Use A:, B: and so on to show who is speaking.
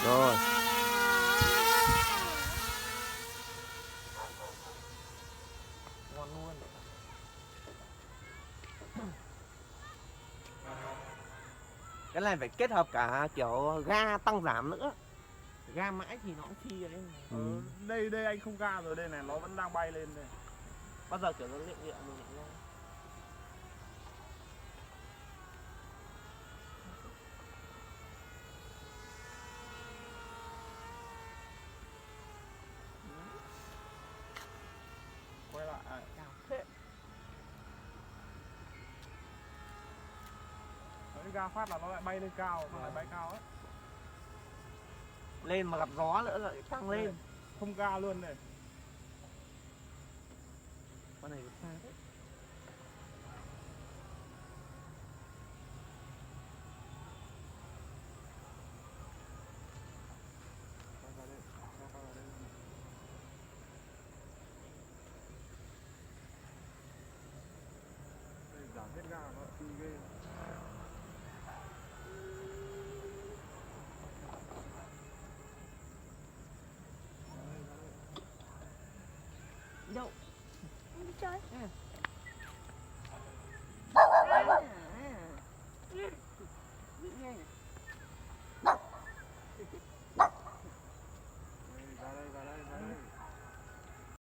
A: Rồi. Ngon luôn. Cái này phải kết hợp cả kiểu ga tăng giảm nữa. Ga mãi thì nó cũng phi đấy.
B: Đây anh không ga rồi, đây này nó vẫn đang bay lên đây.
A: Bao giờ kiểu nó liệng liệng mình lại ra.
B: Quay lại
A: Cao thế.
B: cái ga phát là nó lại bay lên cao, nó lại bay cao ấy.
A: Lên mà gặp gió nữa lại tăng lên.
B: Không ga luôn này.
A: Con này xa thế.
B: Giảm hết ga nó phi ghê.
A: Đâu?
C: Đi chơi.